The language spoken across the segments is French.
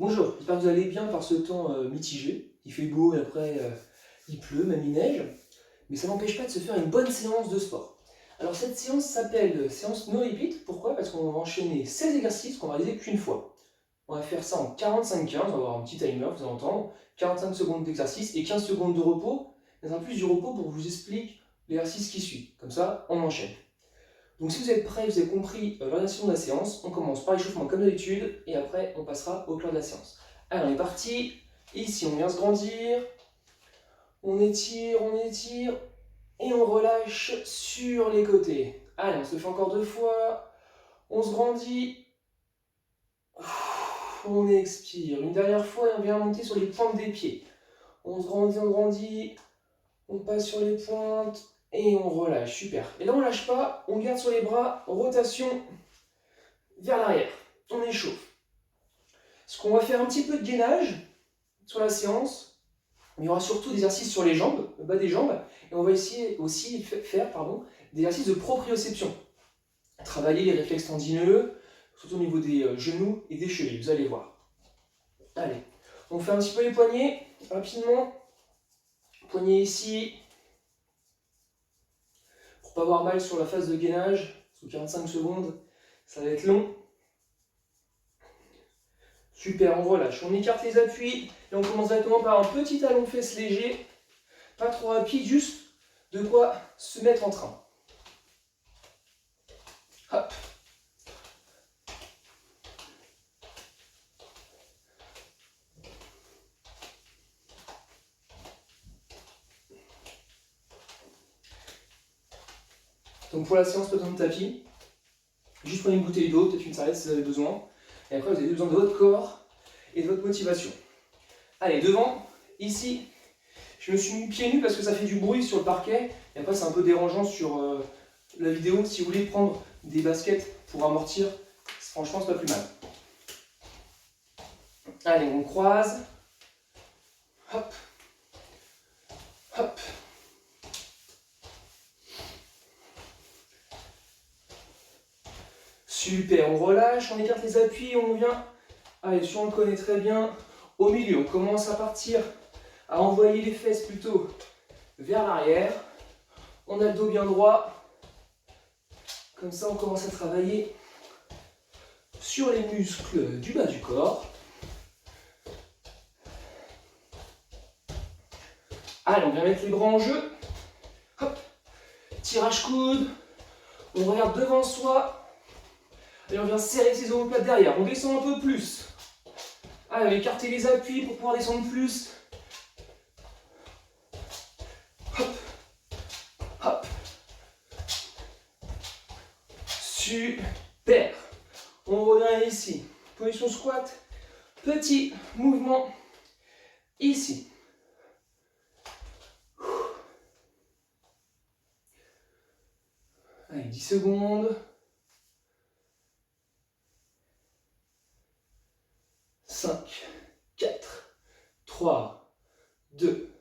Bonjour, j'espère que vous allez bien par ce temps mitigé. Il fait beau et après il pleut, même il neige. Mais ça n'empêche pas de se faire une bonne séance de sport. Alors cette séance s'appelle séance no repeat. Pourquoi? Parce qu'on va enchaîner 16 exercices qu'on va réaliser qu'une fois. On va faire ça en 45-15, on va avoir un petit timer, vous allez entendre. 45 secondes d'exercice et 15 secondes de repos. Mais en plus du repos pour que je vous explique l'exercice qui suit. Comme ça, on enchaîne. Donc si vous êtes prêts, vous avez compris l'orientation de la séance, on commence par l'échauffement comme d'habitude, et après on passera au cœur de la séance. Allez, on est parti. Ici, on vient se grandir, on étire, et on relâche sur les côtés. Allez, on se fait encore 2 fois, on se grandit, on expire. Une dernière fois, et on vient monter sur les pointes des pieds. On se grandit, on passe sur les pointes, et on relâche, super. Et là on ne lâche pas, on garde sur les bras, rotation vers l'arrière, on échauffe. Ce qu'on va faire un petit peu de gainage sur la séance, mais il y aura surtout des exercices sur les jambes, le bas des jambes, et on va essayer aussi de faire des exercices de proprioception. Travailler les réflexes tendineux, surtout au niveau des genoux et des chevilles, vous allez voir. Allez, on fait un petit peu les poignets, rapidement. Poignets ici, pour pas avoir mal sur la phase de gainage, sous 45 secondes, ça va être long. Super, on relâche, on écarte les appuis et on commence directement par un petit talon de fesses léger, pas trop rapide, juste de quoi se mettre en train. Hop. Donc pour la séance, pas besoin de tapis, juste prenez une bouteille d'eau, peut-être une serviette si vous avez besoin, et après vous avez besoin de votre corps et de votre motivation. Allez, devant, ici, je me suis mis pieds nus parce que ça fait du bruit sur le parquet, et après c'est un peu dérangeant sur la vidéo. Si vous voulez prendre des baskets pour amortir, franchement c'est pas plus mal. Allez, on croise, hop, hop. Super, on relâche, on écarte les appuis, on vient, allez, si on le connaît très bien, au milieu, on commence à partir, à envoyer les fesses plutôt vers l'arrière, on a le dos bien droit, comme ça on commence à travailler sur les muscles du bas du corps. Allez, on vient mettre les bras en jeu, hop, tirage coude, on regarde devant soi, et on vient serrer ses omoplates derrière, on descend un peu plus. Allez, on va écarter les appuis pour pouvoir descendre plus. Hop, hop. Super. On revient ici. Position squat. Petit mouvement ici. Allez, 10 secondes. 5, 4, 3, 2,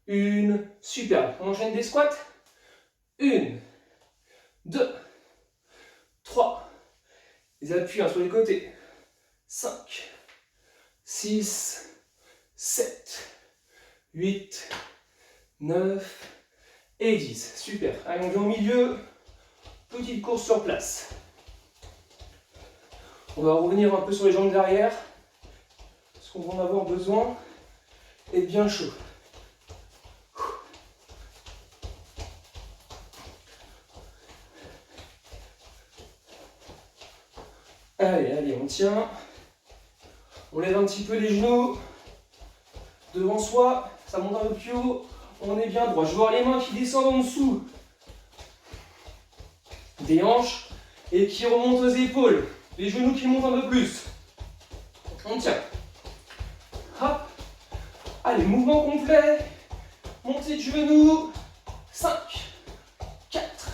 1. Super. On enchaîne des squats. 1, 2, 3. Les appuis sur les côtés. 5, 6, 7, 8, 9 et 10. Super. Allez, on vient au milieu. Petite course sur place. On va revenir un peu sur les jambes derrière. Parce qu'on va en avoir besoin. Et bien chaud. Allez, allez, on tient. On lève un petit peu les genoux. Devant soi, ça monte un peu plus haut. On est bien droit. Je vois les mains qui descendent en dessous des hanches et qui remontent aux épaules. Les genoux qui montent un peu plus. On tient. Hop. Allez, mouvement complet. Montée de genoux. 5, 4,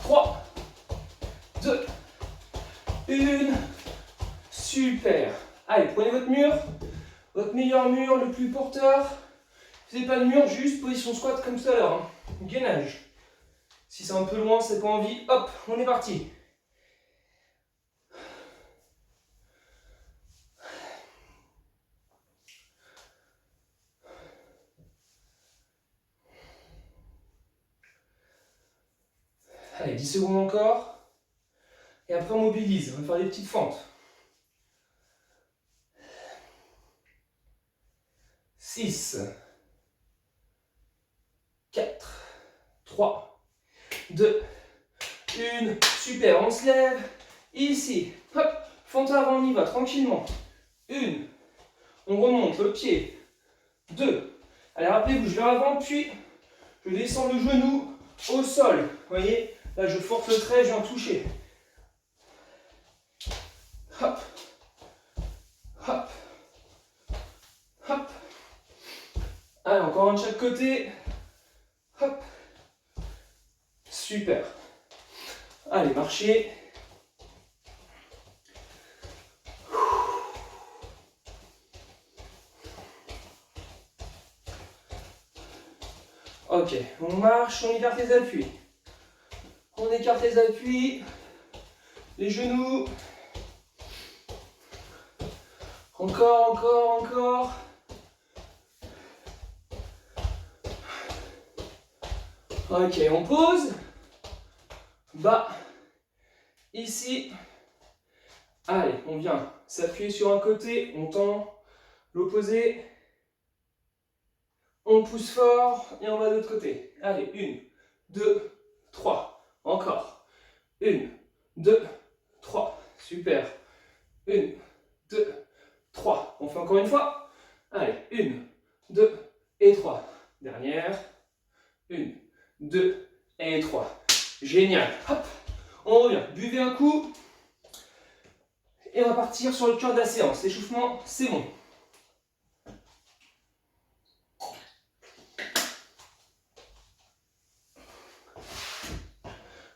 3, 2, 1. Super. Allez, prenez votre mur. Votre meilleur mur, le plus porteur. Si vous n'avez pas de mur, juste position squat comme tout à l'heure. Hein. Gainage. Si c'est un peu loin, c'est pas envie. Hop, on est parti. 10 secondes encore. Et après, on mobilise. On va faire des petites fentes. 6, 4, 3, 2, 1. Super, on se lève. Ici, hop, fente avant, on y va tranquillement. 1, on remonte le pied. 2, allez, rappelez-vous, je vais avant, puis je descends le genou au sol. Vous voyez, là, je force le trait, je viens toucher. Hop, hop, hop. Allez, encore un de chaque côté. Hop. Super. Allez, marchez. Ok, on marche, on écarte les appuis. On écarte les appuis. Les genoux. Encore, encore, encore. Ok, on pose. Bas. Ici. Allez, on vient s'appuyer sur un côté. On tend l'opposé. On pousse fort et on va de l'autre côté. Allez, 1, 2, 3. Encore. 1, 2, 3. Super. 1, 2, 3. On fait encore une fois. Allez, 1, 2 et 3. Dernière. 1, 2 et 3. Génial. Hop. On revient. Buvez un coup. Et on va partir sur le cœur de la séance. L'échauffement, c'est bon.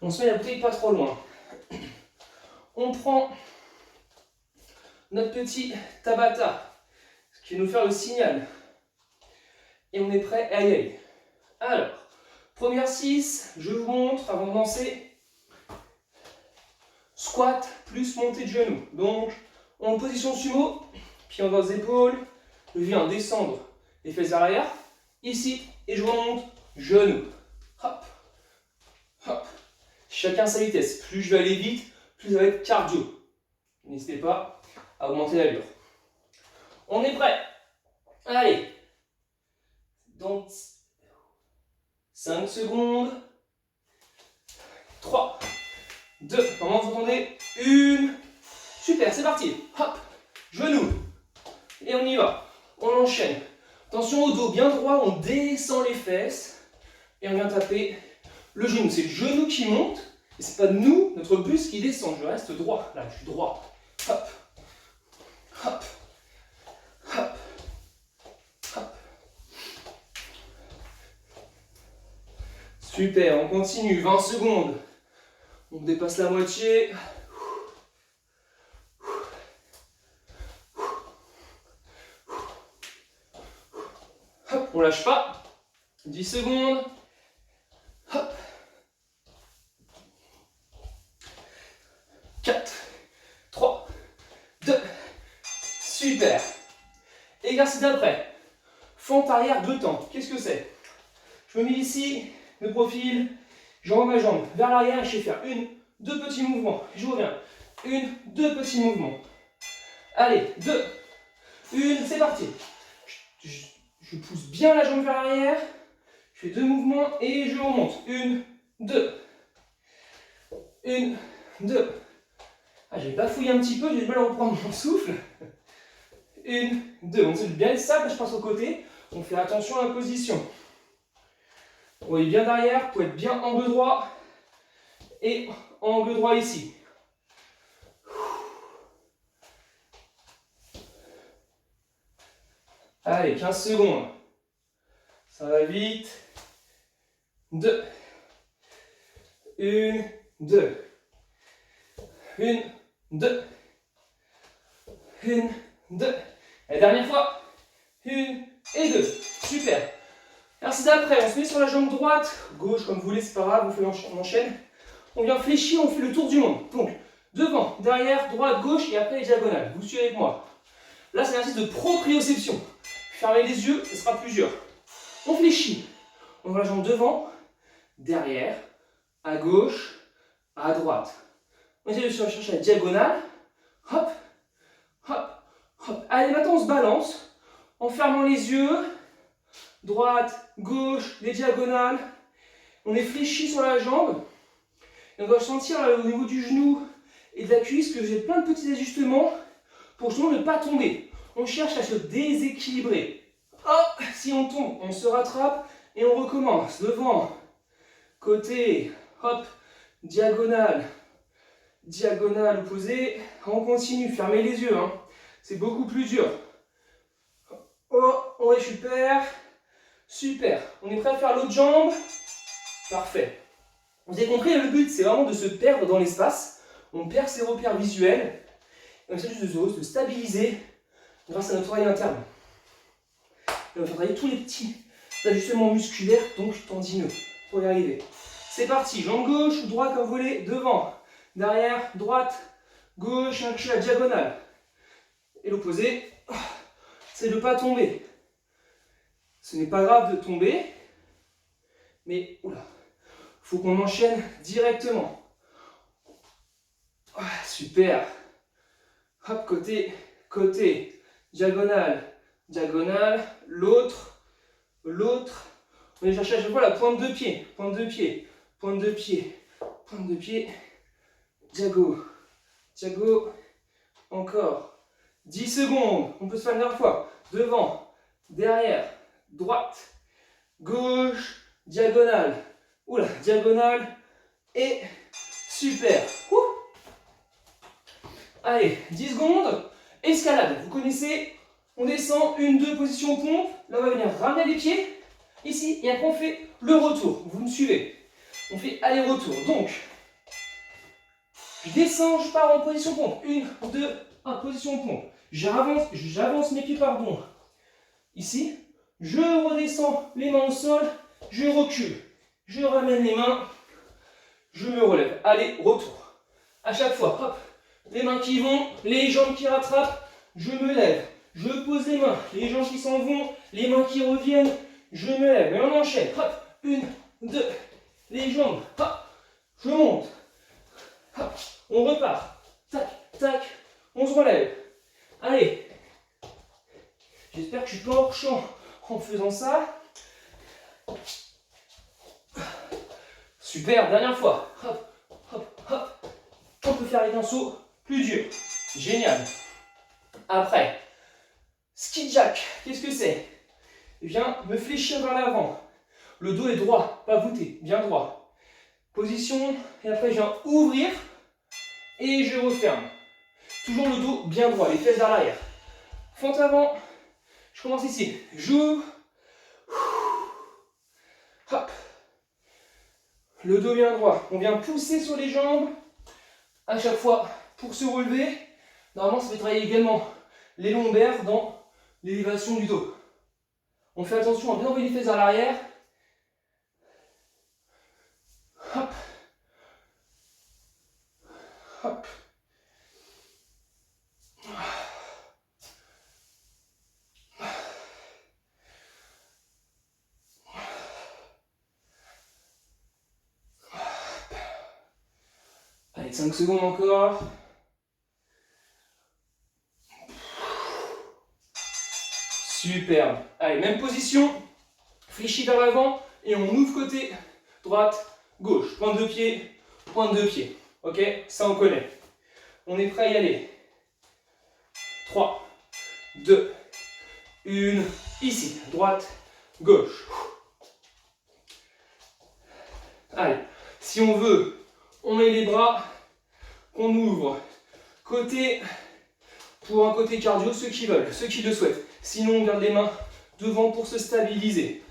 On se met la bouteille pas trop loin. On prend notre petit Tabata, ce qui va nous faire le signal. Et on est prêt à y aller. Alors, premier exercice, je vous montre avant de lancer. Squat plus montée de genoux. Donc, en position sumo, pied envers les épaules, je viens descendre les fesses vers l'arrière, ici, et je remonte, genoux. Hop, hop. Chacun sa vitesse. Plus je vais aller vite, plus ça va être cardio. N'hésitez pas à augmenter l'allure. On est prêt. Allez. Donc, 5 secondes. 3, 2, comment vous entendez? 1. Super, c'est parti. Hop, genoux. Et on y va. On enchaîne. Attention au dos bien droit, on descend les fesses. Et on vient taper le genou. C'est le genou qui monte. Et c'est pas nous, notre buste qui descend. Je reste droit. Là, je suis droit. Hop, hop, hop, hop. Super, on continue. 20 secondes. On dépasse la moitié. Hop, on lâche pas. 10 secondes. Hop. 4, 3, 2. Super. Exercice d'après. Fente arrière 2 temps. Qu'est-ce que c'est? Je me mets ici, de profil. J'envoie ma jambe vers l'arrière et je vais faire 1, 2 petits mouvements. Je reviens. 1, 2 petits mouvements. Allez, 2, 1, c'est parti. Je pousse bien la jambe vers l'arrière. Je fais 2 mouvements et je remonte. 1, 2. 1, 2. Ah, j'ai bafouillé un petit peu, j'ai du mal à reprendre mon souffle. 1, 2. On sait bien le sable, je passe au côté. On fait attention à la position. Vous voyez bien derrière, vous pouvez être bien angle droit. Et angle droit ici. Allez, 15 secondes. Ça va vite. 2. 1, 2. 1, 2. 1, 2. Et dernière fois. 1 et 2. Super. Exercice d'après, on se met sur la jambe droite, gauche comme vous voulez, c'est pas grave, on enchaîne. On vient fléchir, on fait le tour du monde. Donc, devant, derrière, droite, gauche et après les diagonales. Vous suivez avec moi. Là, c'est un exercice de proprioception. Fermez les yeux, ce sera plus dur. On fléchit. On voit la jambe devant, derrière, à gauche, à droite. On essaie de chercher la diagonale. Hop, hop, hop. Allez, maintenant on se balance en fermant les yeux. Droite, gauche, les diagonales. On est fléchi sur la jambe. Et on va sentir là, au niveau du genou et de la cuisse que j'ai plein de petits ajustements pour justement ne pas tomber. On cherche à se déséquilibrer. Hop, si on tombe, on se rattrape et on recommence. Devant, côté, hop, diagonale, diagonale opposée. On continue, fermez les yeux. Hein. C'est beaucoup plus dur. Oh, ouais, super. Super. On est prêt à faire l'autre jambe. Parfait. Vous avez compris, le but, c'est vraiment de se perdre dans l'espace. On perd ses repères visuels. Et on essaie juste de se stabiliser grâce à notre oreille interne. Et on va faire travailler tous les petits ajustements musculaires, donc tendineux, pour y arriver. C'est parti, jambe gauche ou droite comme vous voulez, devant, derrière, droite, gauche, cherchez la diagonale. Et l'opposé, c'est de ne pas tomber. Ce n'est pas grave de tomber, mais oula, faut qu'on enchaîne directement. Super. Hop, côté, côté, diagonale, diagonale, l'autre, l'autre. On va chercher à chaque fois la pointe de pied, pointe de pied, pointe de pied, pointe de pied, diago, diago, encore. 10 secondes, on peut se faire une dernière fois. Devant, derrière, droite, gauche, diagonale. Oula, diagonale et super. Ouh. Allez, 10 secondes. Escalade, vous connaissez, on descend, 1, 2, position pompe. Là, on va venir ramener les pieds ici et après on fait le retour. Vous me suivez. On fait aller-retour. Donc, je descends, je pars en position pompe. 1, 2, 1, position pompe. J'avance mes pieds, pardon. Ici, je redescends les mains au sol, je recule. Je ramène les mains, je me relève. Allez, retour. À chaque fois, hop, les mains qui vont, les jambes qui rattrapent, je me lève. Je pose les mains, les jambes qui s'en vont, les mains qui reviennent, je me lève. Et on enchaîne. Hop, 1, 2, les jambes, hop, je monte. Hop, on repart. Tac, tac, on se relève. Allez. J'espère que je suis pas hors champ en faisant ça. Super, dernière fois. Hop, hop, hop. On peut faire les pinceaux plus durs. Génial. Après, ski jack, qu'est-ce que c'est? Eh bien, me fléchir vers l'avant. Le dos est droit, pas voûté, bien droit. Position, et après je viens ouvrir et je referme. Toujours le dos bien droit, les fesses vers l'arrière. Fente avant, je commence ici. J'ouvre. Hop. Le dos bien droit. On vient pousser sur les jambes à chaque fois pour se relever. Normalement, ça fait travailler également les lombaires dans l'élévation du dos. On fait attention à bien envoyer les fesses vers l'arrière. Hop. Hop. Allez, 5 secondes encore. Superbe. Allez, même position. Fléchi vers l'avant et on ouvre côté droite, gauche. Pointe de pied, pointe de pied. Ok, ça on connaît. On est prêt à y aller. 3, 2, 1. Ici, droite, gauche. Allez, si on veut, on met les bras, on ouvre. Côté, pour un côté cardio, ceux qui veulent, ceux qui le souhaitent. Sinon, on garde les mains devant pour se stabiliser.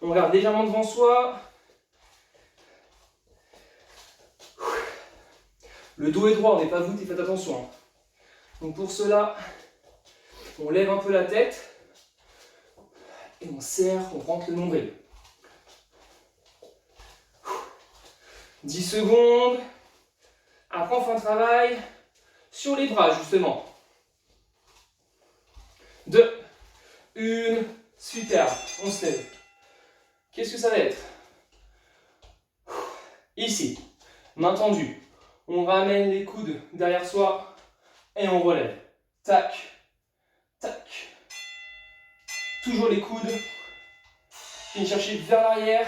On regarde légèrement devant soi. Le dos est droit, on n'est pas voûté, faites attention. Donc pour cela, on lève un peu la tête et on serre, on rentre le nombril. 10 secondes. Après, on fait un travail sur les bras, justement. 2, 1, super. On se lève. Qu'est-ce que ça va être? Ici, main tendue. On ramène les coudes derrière soi et on relève. Tac, tac. Toujours les coudes. Viens chercher vers l'arrière,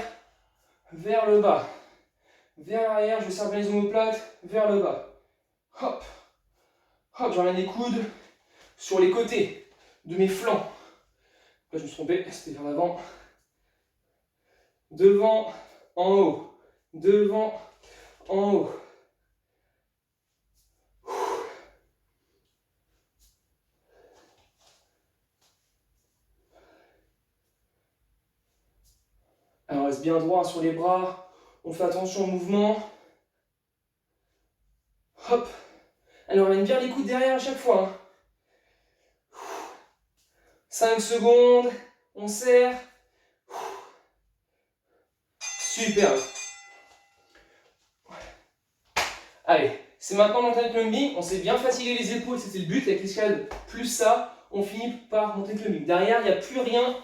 vers le bas. Vers l'arrière, je serre bien les omoplates, vers le bas. Hop, hop, j'emmène les coudes sur les côtés de mes flancs. Là, je me suis trompé, c'était vers l'avant. Devant, en haut. Devant, en haut. Alors, on reste bien droit sur les bras. On fait attention au mouvement. Hop. Alors, on amène bien les coudes derrière à chaque fois. 5 secondes. On serre. Super. Allez, c'est maintenant mountain climbing. On s'est bien fatigué les épaules, c'était le but avec l'escalade. Plus ça, on finit par mountain climbing. Derrière, il n'y a plus rien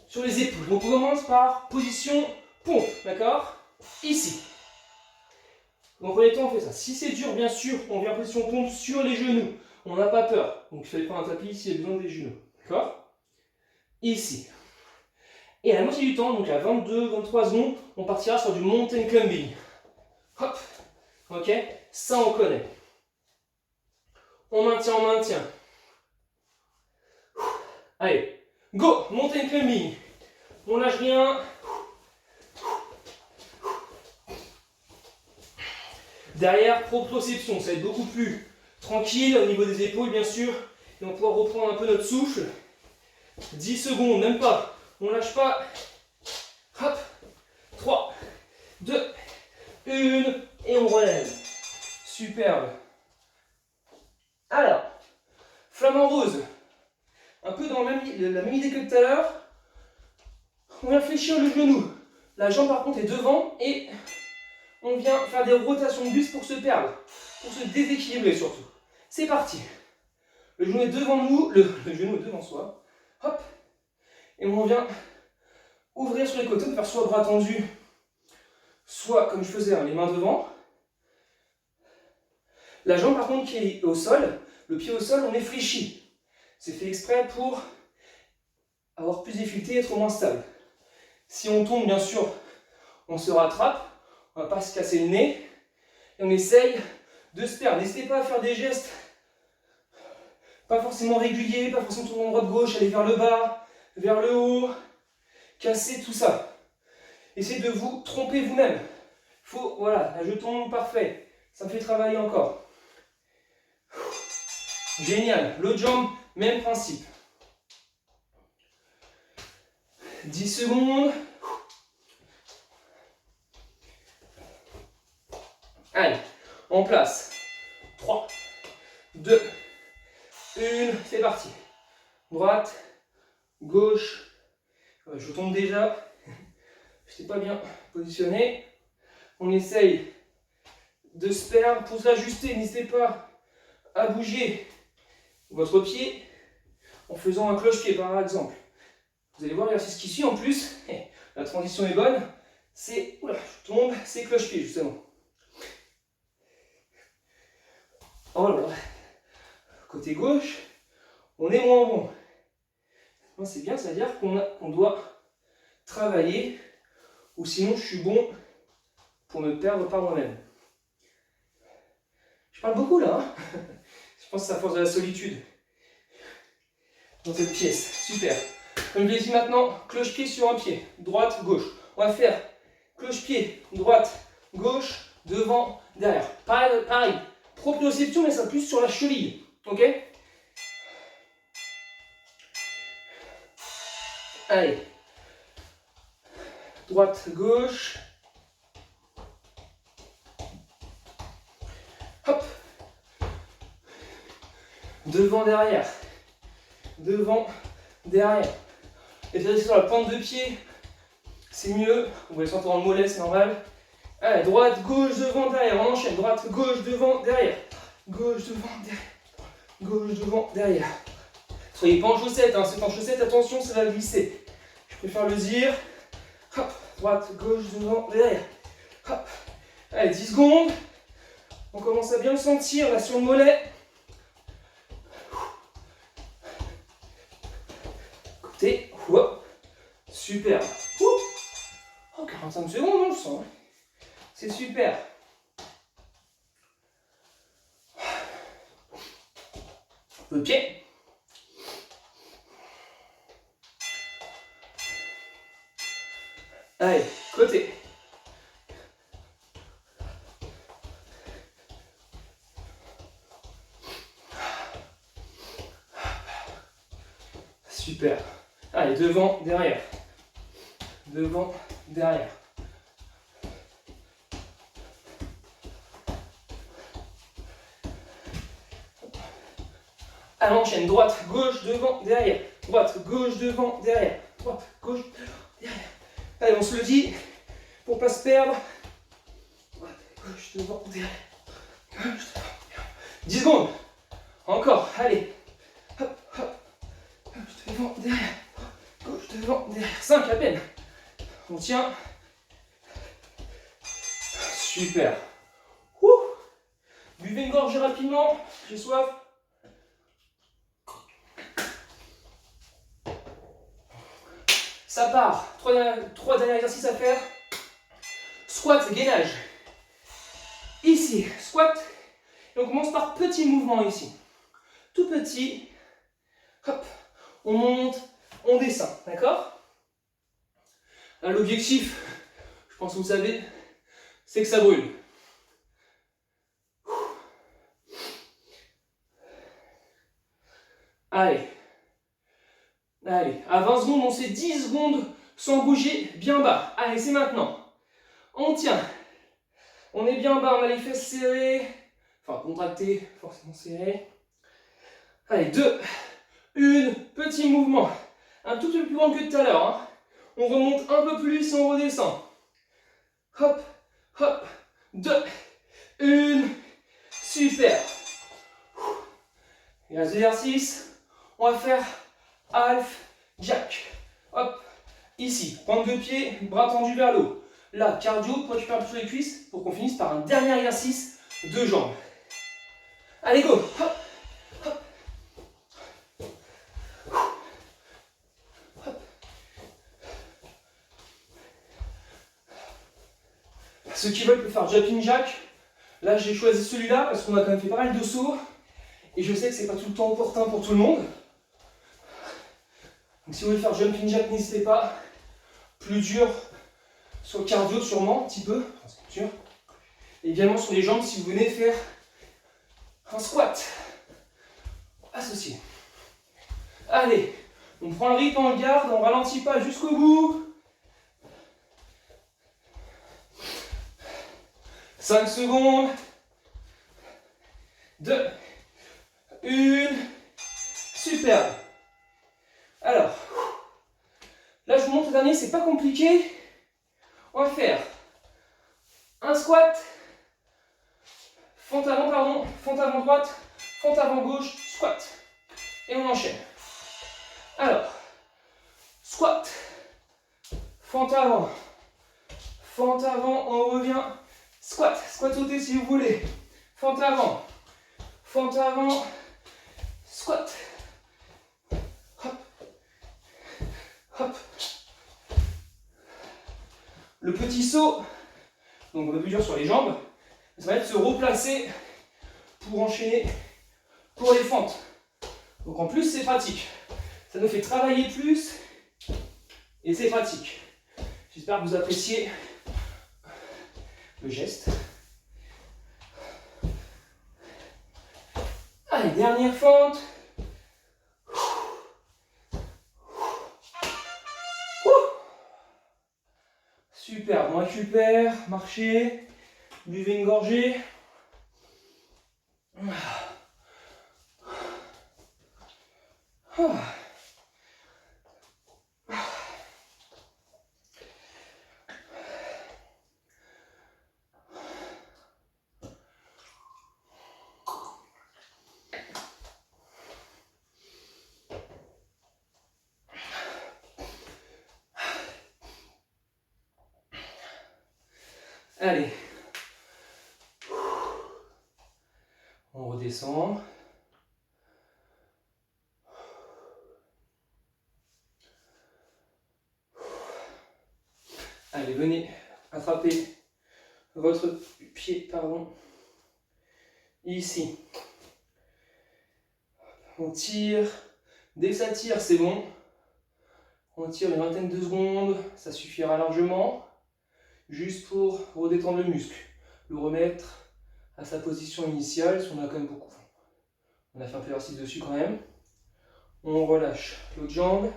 sur les épaules. Donc on commence par position pompe, d'accord? Ici. Donc en premier temps, on fait ça. Si c'est dur, bien sûr, on vient en position pompe sur les genoux. On n'a pas peur. Donc il fallait prendre un tapis s'il y a besoin des genoux. D'accord? Ici. Et à la moitié du temps, donc à 22-23 secondes, on partira sur du mountain climbing. Hop. Ok? Ça, on connaît. On maintient, on maintient. Allez. Go! Mountain climbing. On lâche rien. Derrière, proprioception. Ça va être beaucoup plus tranquille au niveau des épaules, bien sûr. Et on va pouvoir reprendre un peu notre souffle. 10 secondes, même pas. On lâche pas. Hop. 3, 2, 1. Et on relève. Superbe. Alors, flamant rose. Un peu dans la même idée que tout à l'heure. On vient fléchir le genou. La jambe par contre est devant et on vient faire des rotations de buste pour se perdre. Pour se déséquilibrer surtout. C'est parti. Le genou est devant nous, le genou est devant soi. Hop. Et on vient ouvrir sur les côtés, on peut faire soit bras tendus, soit comme je faisais, les mains devant. La jambe par contre qui est au sol, le pied au sol, on est fléchi. C'est fait exprès pour avoir plus d'effilité et être moins stable. Si on tombe, bien sûr, on se rattrape, on ne va pas se casser le nez, et on essaye de se perdre. N'hésitez pas à faire des gestes, pas forcément réguliers, pas forcément tourner droite-gauche, aller vers le bas, vers le haut, casser tout ça. Essayez de vous tromper vous-même. Faut, voilà, là je tombe, parfait. Ça me fait travailler encore. Génial. L'autre jambe, même principe. 10 secondes. Allez, en place. 3, 2, 1. C'est parti. Droite, gauche. Je tombe déjà. Je n'étais pas bien positionné. On essaye de se perdre. Pour s'ajuster, n'hésitez pas à bouger votre pied en faisant un cloche-pied par exemple. Vous allez voir l'exercice qui suit en plus. La transition est bonne. C'est, oula, je tombe, c'est cloche-pied justement. Oh là là. Côté gauche, on est moins bon. C'est bien, c'est-à-dire qu'on doit travailler, ou sinon je suis bon pour me perdre par moi-même. Je parle beaucoup là, hein. Je pense que c'est à force de la solitude dans cette pièce. Super. Comme je l'ai dit maintenant, cloche-pied sur un pied, droite, gauche. On va faire cloche-pied, droite, gauche, devant, derrière. Pareil. Proprioception, mais ça plus sur la cheville. Ok? Allez. Droite, gauche. Hop. Devant, derrière. Devant, derrière. Et faire sur la pointe de pied, c'est mieux. Vous pouvez sentir dans le mollet, c'est normal. Allez, droite, gauche, devant, derrière. On enchaîne. Droite, gauche, devant, derrière. Gauche, devant, derrière. Gauche, devant, derrière. Soyez pas en chaussettes, hein. C'est en chaussettes, attention, ça va glisser. Je préfère le dire. Hop, droite, gauche, devant, derrière. Hop, Allez, 10 secondes. On commence à bien le sentir là sur le mollet. Côté. Hop. Super. Oh, 45 secondes, on le sent. C'est super. Le pied. Allez, côté. Super. Allez, devant, derrière. Devant, derrière. Allez, on enchaîne. Droite, gauche, devant, derrière. Droite, gauche, devant, derrière. Droite, gauche, derrière. Allez, on se le dit pour pas se perdre. Droite, gauche, devant, derrière. Gauche, devant, derrière. 10 secondes. Encore. Allez. Hop, hop. Gauche, devant, derrière. Gauche, devant, derrière. 5 à peine. On tient. Super. Ouh. Buvez une gorgée rapidement. J'ai soif. Ça part. Trois derniers exercices à faire. Squat, gainage. Ici, squat. Et on commence par petit mouvement ici. Tout petit. Hop. On monte, on descend. D'accord? L'objectif, je pense que vous savez, c'est que ça brûle. Allez. Allez. À 20 secondes, on fait 10 secondes sans bouger bien bas. Allez, c'est maintenant. On tient. On est bien bas, on a les fesses serrées. Enfin, contractées, forcément serrées. Allez, 2, 1, petit mouvement. Un tout petit peu plus grand que tout à l'heure. Hein. On remonte un peu plus et on redescend. Hop, hop, 2, 1, super. Et à l'exercice, on va faire half jack. Hop, ici, pointe de pied, bras tendus vers le haut. Là, cardio, poids supérieur sur les cuisses, pour qu'on finisse par un dernier exercice de jambes. Allez, go. Hop, hop. Hop. Ceux qui veulent faire jumping jack, là j'ai choisi celui-là parce qu'on a quand même fait pas mal de sauts. Et je sais que c'est pas tout le temps opportun pour tout le monde. Donc si vous voulez faire jumping jack, n'hésitez pas. Plus dur sur le cardio sûrement, un petit peu. C'est dur. Et également sur les jambes si vous venez de faire un squat associé. Allez, on prend le rythme, on le garde, on ralentit pas jusqu'au bout. 5 secondes. 2, 1. Superbe. Alors, là je vous montre le dernier, c'est pas compliqué. On va faire un squat, fente avant droite, fente avant gauche, squat. Et on enchaîne. Alors, squat, fente avant, on revient, squat sauté si vous voulez, fente avant, squat, hop, hop. Le petit saut, donc on va plus dur sur les jambes, ça va être se replacer pour enchaîner pour les fentes. Donc en plus c'est pratique, ça nous fait travailler plus et c'est pratique. J'espère que vous appréciez le geste. Allez, dernière fente. Super, on récupère, marchez, buvez une gorgée. Allez, redescend. Allez, venez attraper votre pied, pardon, ici. On tire. Dès que ça tire, c'est bon. On tire une vingtaine de secondes, ça suffira largement. Juste pour redétendre le muscle. Le remettre à sa position initiale, si on a quand même beaucoup. On a fait un peu d'exercice dessus quand même. On relâche l'autre jambe.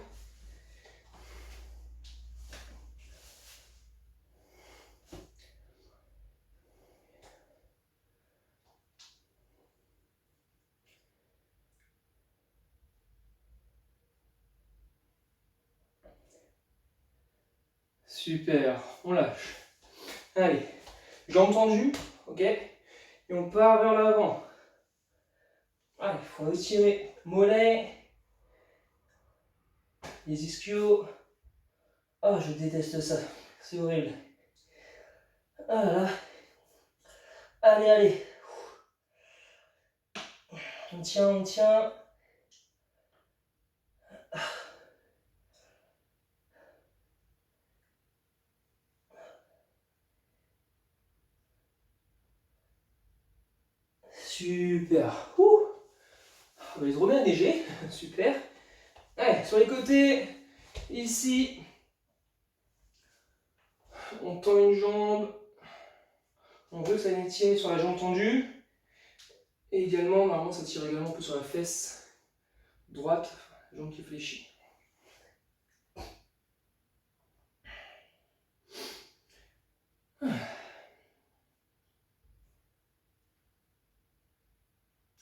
Super, on lâche. Allez, jambes tendues, ok? Et on part vers l'avant. Allez, il faut étirer mollets, les ischios. Oh, je déteste ça, c'est horrible. Ah là là. Allez, allez. On tient, on tient. Super. On se remet à neiger. Super. Allez, sur les côtés. Ici. On tend une jambe. On veut que ça vienne tirer sur la jambe tendue. Et également, normalement, ça tire également un peu sur la fesse droite, la jambe qui fléchit.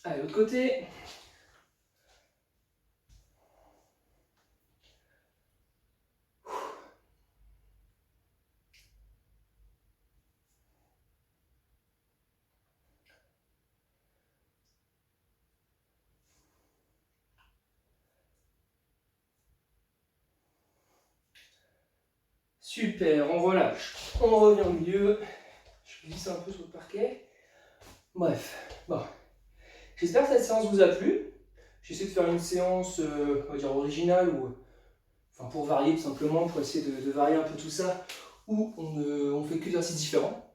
Allez, l'autre côté. Super, on relâche. On revient au milieu. Je glisse un peu sur le parquet. Bref, bon. J'espère que cette séance vous a plu. J'essaie de faire une séance, on va dire originale, ou enfin pour varier tout simplement, pour essayer de varier un peu tout ça, où on fait que d'exercices différents.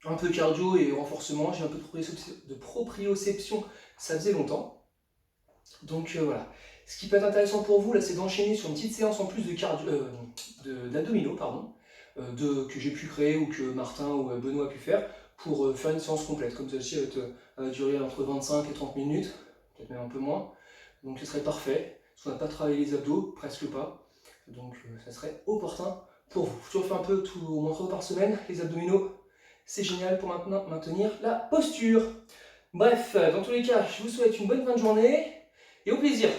Un peu cardio et renforcement, j'ai un peu de proprioception, ça faisait longtemps. Donc voilà. Ce qui peut être intéressant pour vous, là, c'est d'enchaîner sur une petite séance en plus de d'abdominaux, pardon, que j'ai pu créer ou que Martin ou Benoît a pu faire, pour faire une séance complète. Comme celle-ci, elle va durer entre 25 et 30 minutes, peut-être même un peu moins. Donc ce serait parfait, parce qu'on n'a pas travaillé les abdos, presque pas. Donc ça serait opportun pour vous. Je refais un peu au moins 3 fois par semaine, les abdominaux. C'est génial pour maintenant maintenir la posture. Bref, dans tous les cas, je vous souhaite une bonne fin de journée et au plaisir.